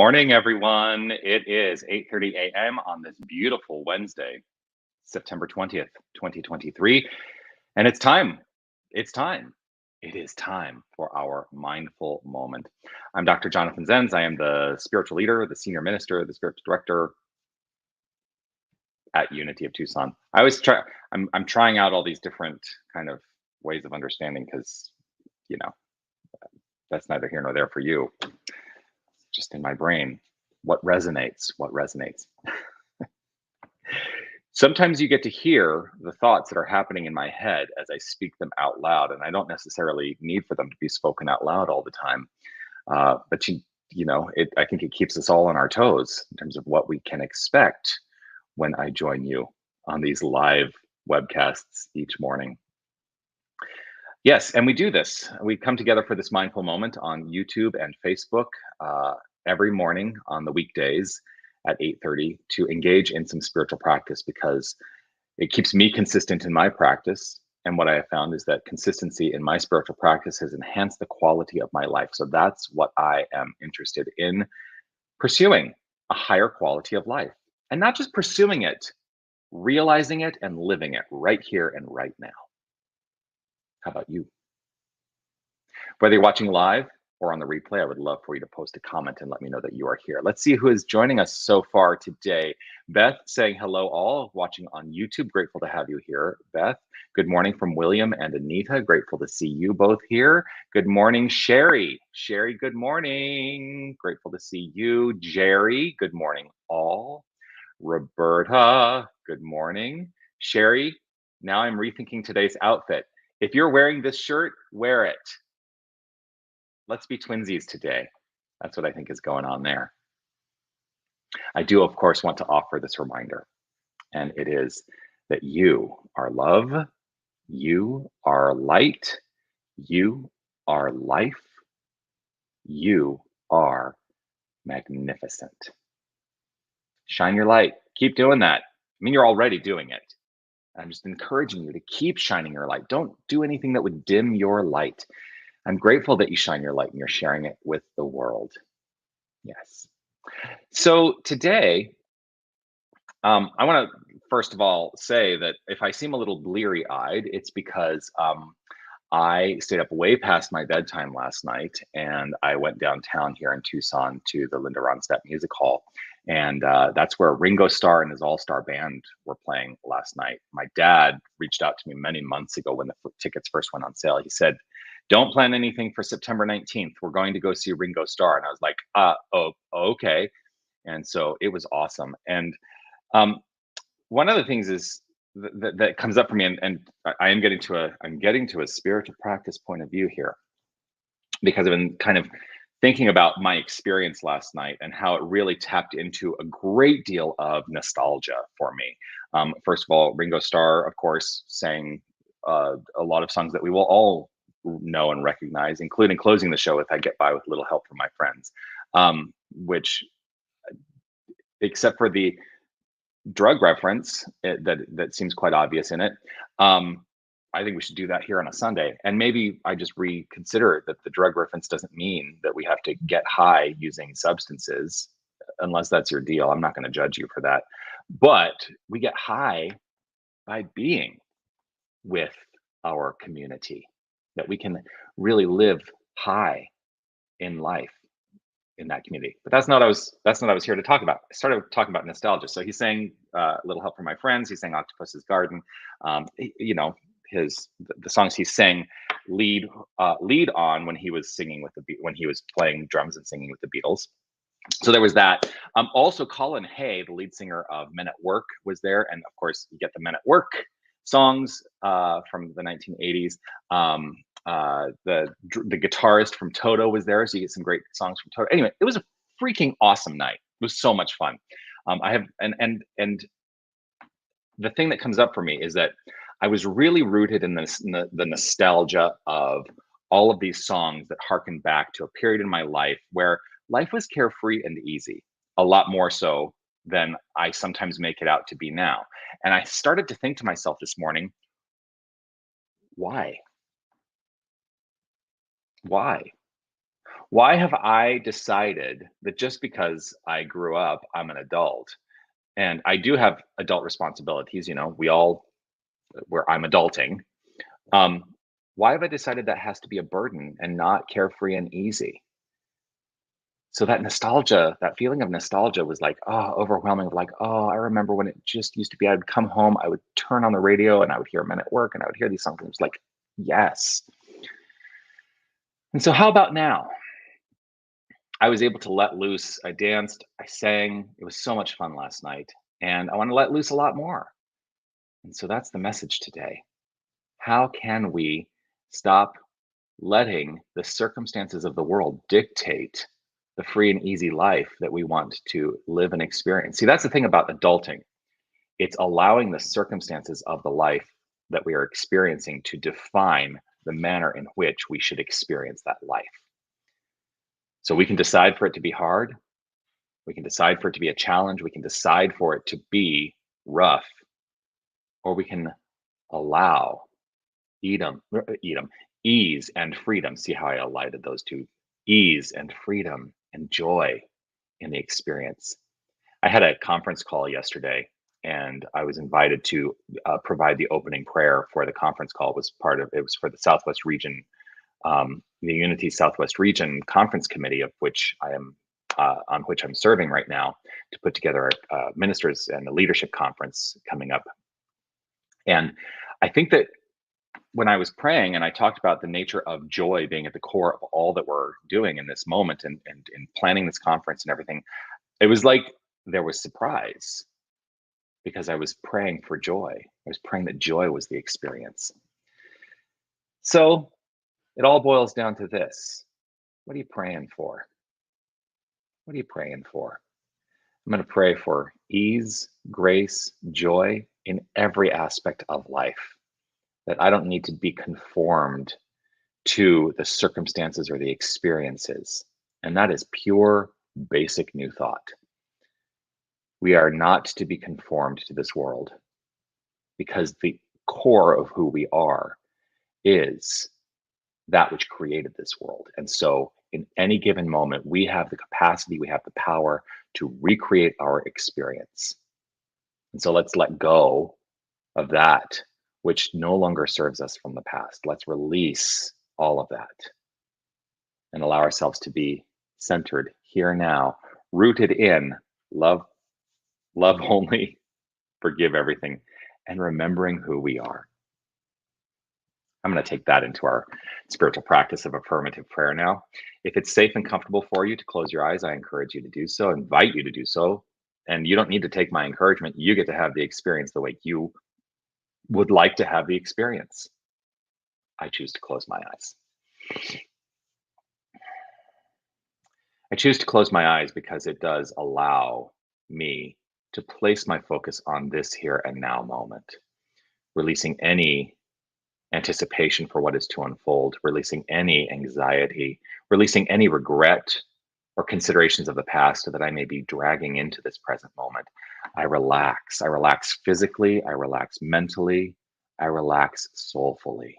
morning, everyone. It is 8:30 a.m. on this beautiful Wednesday, September 20th, 2023, and it's time. It's time. It is time for our mindful moment. I'm Dr. Jonathan Zenz. I am the spiritual leader, the senior minister, the spiritual director at Unity of Tucson. I always try. I'm trying out all these different kind of ways of understanding because you know that's neither here nor there for you. Just in my brain, what resonates? What resonates? Sometimes you get to hear the thoughts that are happening in my head as I speak them out loud, and I don't necessarily need for them to be spoken out loud all the time. But I think it keeps us all on our toes in terms of what we can expect when I join you on these live webcasts each morning. Yes, and we do this. We come together for this mindful moment on YouTube and Facebook every morning on the weekdays at 8:30 to engage in some spiritual practice because it keeps me consistent in my practice. And what I have found is that consistency in my spiritual practice has enhanced the quality of my life. So that's what I am interested in pursuing, a higher quality of life. And not just pursuing it, realizing it and living it right here and right now. How about you? Whether you're watching live or on the replay, I would love for you to post a comment and let me know that you are here. Let's see who is joining us so far today. Beth saying hello all, watching on YouTube. Grateful to have you here, Beth. Good morning from William and Anita. Grateful to see you both here. Good morning, Sherry. Sherry, good morning. Grateful to see you. Jerry, good morning all. Roberta, good morning. Sherry, now I'm rethinking today's outfit. If you're wearing this shirt, wear it. Let's be twinsies today. That's what I think is going on there. I do, of course, want to offer this reminder, and it is that you are love, you are light, you are life, you are magnificent. Shine your light. Keep doing that. I mean, you're already doing it. I'm just encouraging you to keep shining your light. Don't do anything that would dim your light. I'm grateful that you shine your light and you're sharing it with the world. Yes. So today, I want to first of all say that if I seem a little bleary-eyed, it's because I stayed up way past my bedtime last night, and I went downtown here in Tucson to the Linda Ronstadt Music Hall, and that's where Ringo Starr and his all-star band were playing last night. My dad reached out to me many months ago when the tickets first went on sale. He said, "Don't plan anything for September 19th. We're going to go see Ringo Starr." And I was like, oh, okay. And so it was awesome. And one of the things is that comes up for me, and I'm getting to a spiritual practice point of view here because I've been kind of thinking about my experience last night and how it really tapped into a great deal of nostalgia for me. First of all, Ringo Starr, of course, sang a lot of songs that we will all know and recognize, including closing the show with "I Get By with Little Help from My Friends," which, except for the drug reference that seems quite obvious in it, I think we should do that here on a Sunday. And maybe I just reconsider that the drug reference doesn't mean that we have to get high using substances, unless that's your deal. I'm not going to judge you for that. But we get high by being with our community, that we can really live high in life in that community. But that's not what I was here to talk about. I started talking about nostalgia. So he's saying "Little Help from My Friends." He's saying "Octopus's Garden." The songs he sang lead on when he was singing when he was playing drums and singing with the Beatles. So there was that. Also, Colin Hay, the lead singer of Men at Work, was there, and of course, you get the Men at Work songs from the 1980s. The guitarist from Toto was there, so you get some great songs from Toto. Anyway, it was a freaking awesome night. It was so much fun. I have and the thing that comes up for me is that I was really rooted in the nostalgia of all of these songs that harken back to a period in my life where life was carefree and easy, a lot more so than I sometimes make it out to be now. And I started to think to myself this morning, why? Why? Why have I decided that just because I grew up, I'm an adult, and I do have adult responsibilities, we all where I'm adulting. Um, why have I decided that has to be a burden and not carefree and easy? So that nostalgia, that feeling of nostalgia was like, oh, overwhelming. Of like, oh, I remember when it just used to be, I would come home, I would turn on the radio and I would hear Men at Work and I would hear these songs. And it was like, yes. And so how about now? I was able to let loose. I danced, I sang. It was so much fun last night. And I want to let loose a lot more. And so that's the message today. How can we stop letting the circumstances of the world dictate the free and easy life that we want to live and experience? See, that's the thing about adulting. It's allowing the circumstances of the life that we are experiencing to define the manner in which we should experience that life. So we can decide for it to be hard. We can decide for it to be a challenge. We can decide for it to be rough, or we can allow ease and freedom. See how I alighted those two: ease and freedom and joy in the experience. I had a conference call yesterday, and I was invited to provide the opening prayer for the conference call. It was for the Southwest region, the Unity Southwest Region Conference Committee, of which I am on which I'm serving right now, to put together a ministers and a leadership conference coming up. And I think that when I was praying and I talked about the nature of joy being at the core of all that we're doing in this moment, and in planning this conference and everything, it was like there was surprise because I was praying for joy. I was praying that joy was the experience. So it all boils down to this: what are you praying for? What are you praying for? I'm going to pray for ease, grace, joy in every aspect of life, that I don't need to be conformed to the circumstances or the experiences. And that is pure, basic new thought. We are not to be conformed to this world, because the core of who we are is that which created this world. And so, in any given moment, we have the capacity, we have the power to recreate our experience. And so, let's let go of that which no longer serves us from the past. Let's release all of that and allow ourselves to be centered here now, rooted in love, love only, forgive everything, and remembering who we are. I'm going to take that into our spiritual practice of affirmative prayer now. If it's safe and comfortable for you to close your eyes, I encourage you to do so, invite you to do so. And you don't need to take my encouragement. You get to have the experience the way you would like to have the experience. I choose to close my eyes. I choose to close my eyes because it does allow me to place my focus on this here and now moment, releasing any anticipation for what is to unfold, releasing any anxiety, releasing any regret or considerations of the past that I may be dragging into this present moment. I relax. I relax physically, I relax mentally, I relax soulfully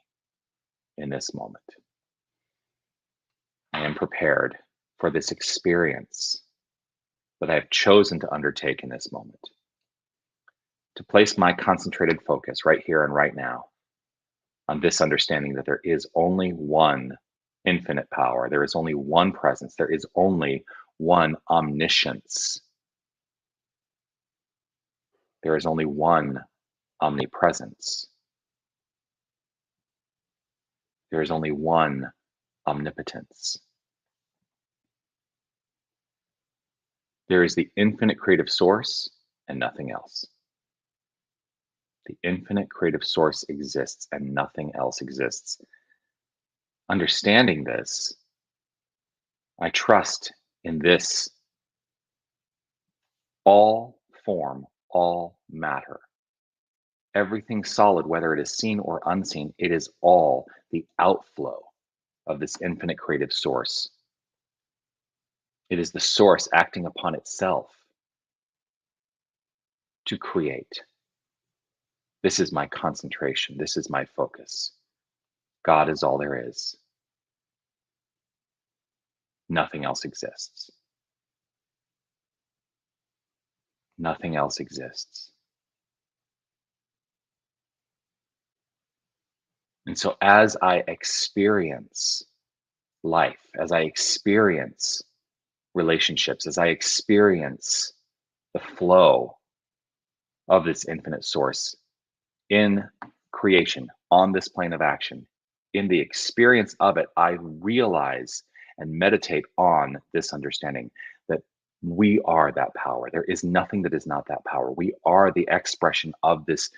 in this moment. I am prepared for this experience that I have chosen to undertake in this moment, to place my concentrated focus right here and right now on this understanding that there is only one infinite power, there is only one presence, there is only one omniscience, there is only one omnipresence, there is only one omnipotence. There is the infinite creative source and nothing else. The infinite creative source exists and nothing else exists. Understanding this, I trust in this all form, all matter. Everything solid, whether it is seen or unseen, it is all the outflow of this infinite creative source. It is the source acting upon itself to create. This is my concentration. This is my focus. God is all there is. Nothing else exists. Nothing else exists. And so as I experience life, as I experience relationships, as I experience the flow of this infinite source in creation, on this plane of action, in the experience of it, I realize and meditate on this understanding that we are that power. There is nothing that is not that power. We are the expression of this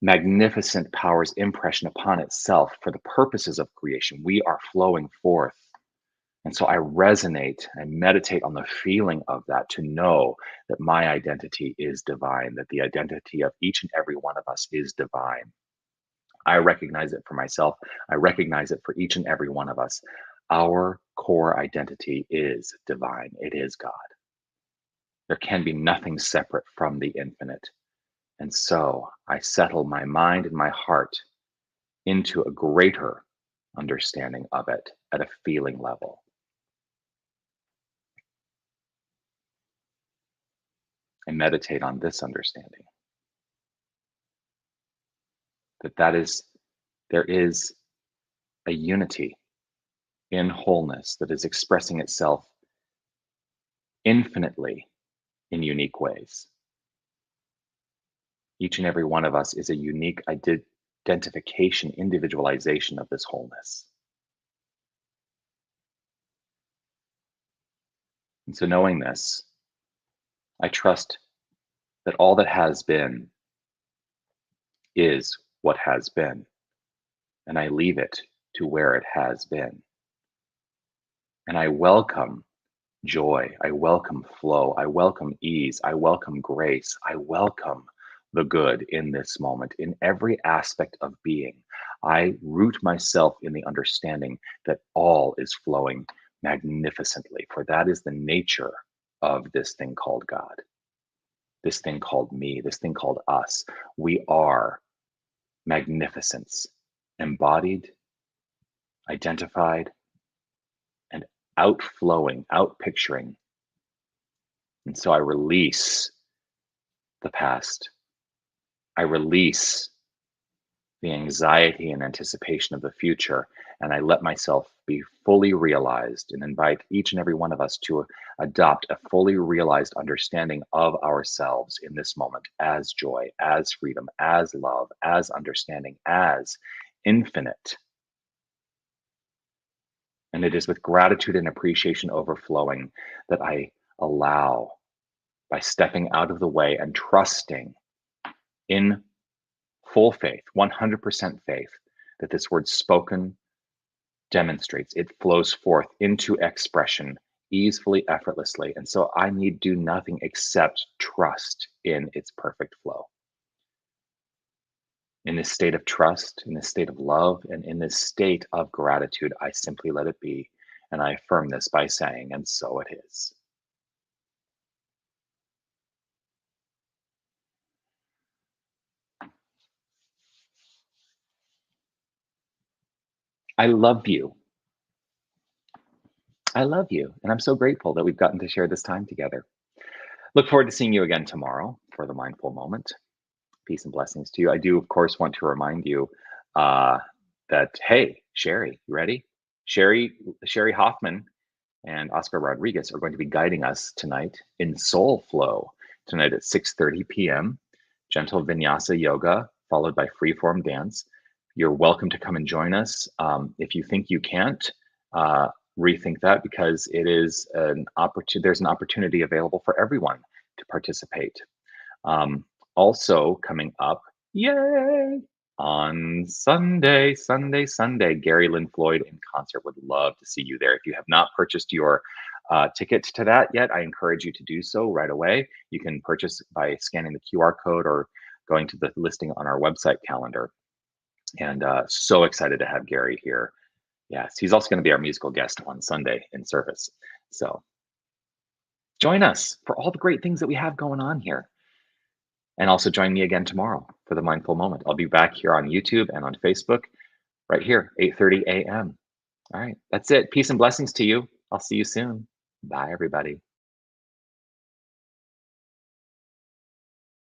magnificent power's impression upon itself for the purposes of creation. We are flowing forth. And so I resonate and meditate on the feeling of that to know that my identity is divine, that the identity of each and every one of us is divine. I recognize it for myself. I recognize it for each and every one of us. Our core identity is divine. It is God. There can be nothing separate from the infinite. And so I settle my mind and my heart into a greater understanding of it at a feeling level. And meditate on this understanding that there is a unity in wholeness that is expressing itself infinitely in unique ways. Each and every one of us is a unique identification, individualization of this wholeness. And so, knowing this, I trust that all that has been is what has been, and I leave it to where it has been. And I welcome joy, I welcome flow, I welcome ease, I welcome grace, I welcome the good in this moment, in every aspect of being. I root myself in the understanding that all is flowing magnificently, for that is the nature of this thing called God, this thing called me, this thing called us. We are magnificence, embodied, identified, and outflowing, outpicturing. And so I release the past. I release the anxiety and anticipation of the future, and I let myself be fully realized and invite each and every one of us to adopt a fully realized understanding of ourselves in this moment as joy, as freedom, as love, as understanding, as infinite. And it is with gratitude and appreciation overflowing that I allow, by stepping out of the way and trusting in full faith, 100% faith, that this word spoken demonstrates. It flows forth into expression easily, effortlessly. And so I need do nothing except trust in its perfect flow. In this state of trust, in this state of love, and in this state of gratitude, I simply let it be. And I affirm this by saying, and so it is. I love you. I love you. And I'm so grateful that we've gotten to share this time together. Look forward to seeing you again tomorrow for the mindful moment. Peace and blessings to you. I do, of course, want to remind you that, hey, Sherry, you ready? Sherry Hoffman and Oscar Rodriguez are going to be guiding us tonight in Soul Flow tonight at 6:30 p.m. Gentle Vinyasa Yoga, followed by freeform dance. You're welcome to come and join us. If you think you can't, rethink that, because it is an opportunity. There's an opportunity available for everyone to participate. Also coming up, yay, on Sunday, Gary Lynn Floyd in concert. Would love to see you there. If you have not purchased your ticket to that yet, I encourage you to do so right away. You can purchase by scanning the QR code or going to the listing on our website calendar. And so excited to have Gary here. Yes, he's also going to be our musical guest on Sunday in service. So join us for all the great things that we have going on here. And also join me again tomorrow for the Mindful Moment. I'll be back here on YouTube and on Facebook right here, 8:30 a.m. All right, that's it. Peace and blessings to you. I'll see you soon. Bye, everybody.